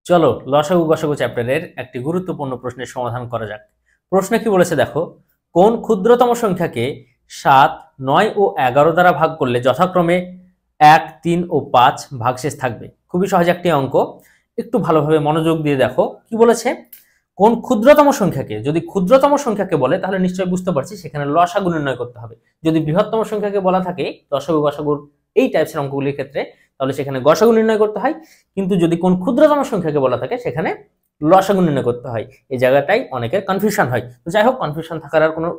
চলো লসাগু গসাগু চ্যাপ্টারের একটি গুরুত্বপূর্ণ প্রশ্নের সমাধান করা যাক। প্রশ্নে কি বলেছে দেখো, কোন ক্ষুদ্রতম সংখ্যাকে 7, 9 ও 11 দ্বারা ভাগ করলে যথাক্রমে 1, 3 ও 5 ভাগশেষ থাকবে। খুবই সহজ একটি অঙ্ক, একটু ভালোভাবে মনোযোগ দিয়ে দেখো কি বলেছে। কোন ক্ষুদ্রতম সংখ্যাকে, যদি ক্ষুদ্রতম সংখ্যাকে বলে তাহলে নিশ্চয়ই বুঝতে পারছি সেখানে লসাগু নির্ণয় করতে হবে। যদি বৃহত্তম সংখ্যাকে বলা থাকে লসাগু গসাগুর এই টাইপসের অঙ্কগুলির ক্ষেত্রে, তাহলে সেখানে গসাগু নির্ণয় করতে হয়। কিন্তু যদি কোন ক্ষুদ্রতম সংখ্যাকে বলা থাকে সেখানে লসাগু নির্ণয় করতে হয়। এই জায়গাটাই অনেকের কনফিউশন হয়। তো যাই হোক, কনফিউশন থাকার আর কোনো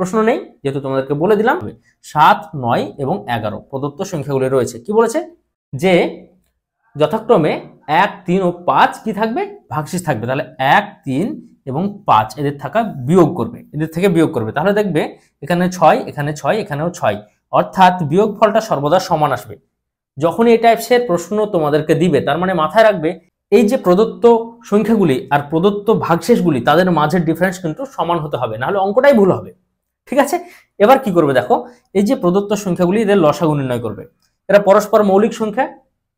প্রশ্ন নেই, যেহেতু তোমাদেরকে বলে দিলাম। 7, 9 এবং 11 প্রদত্ত সংখ্যাগুলি রয়েছে। কি বলেছে যে যথাক্রমে 1, 3 ও 5 কি থাকবে, ভাগশেষ থাকবে। তাহলে 1, 3 এবং 5 এদের থাকা বিয়োগ করবে, এদের থেকে বিয়োগ করবে। তাহলে দেখবে এখানে 6, এখানে 6, এখানেও 6, অর্থাৎ বিয়োগ ফলটা সর্বদা সমান আসবে। যখনই এই টাইপসের প্রশ্ন তোমাদেরকে দিবে, তার মানে মাথায় রাখবে এই যে প্রদত্ত সংখ্যাগুলি আর প্রদত্ত ভাগশেষগুলি তাদের মাঝের ডিফারেন্স কিন্তু সমান হতে হবে, নাহলে অঙ্কটাই ভুল হবে। ঠিক আছে, এবার কি করবে দেখো, এই যে প্রদত্ত সংখ্যাগুলি এদের লসাগু নির্ণয় করবে। এরা পরস্পর মৌলিক সংখ্যা,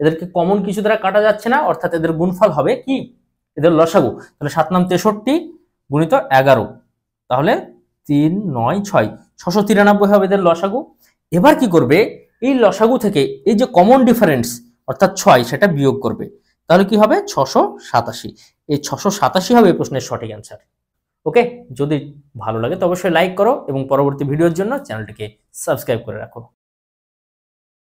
এদেরকে কমন কিছু দ্বারা কাটা যাচ্ছে না, অর্থাৎ এদের গুণফল হবে কি, এদের লসাগু। তাহলে 7 নাম 63 গুণিত 11, তাহলে 3, 9, 6, 693 হবে এদের লসাগু। এবার কি করবে, এই লসাগু থেকে এই যে কমন ডিফারেন্স অর্থাৎ 6 সেটা বিয়োগ করবে। তাহলে কি হবে 687। এই 687 হবে এই প্রশ্নের সঠিক অ্যান্সার। ওকে, যদি ভালো লাগে তো অবশ্যই লাইক করো এবং পরবর্তী ভিডিওর জন্য চ্যানেলটিকে সাবস্ক্রাইব করে রাখো।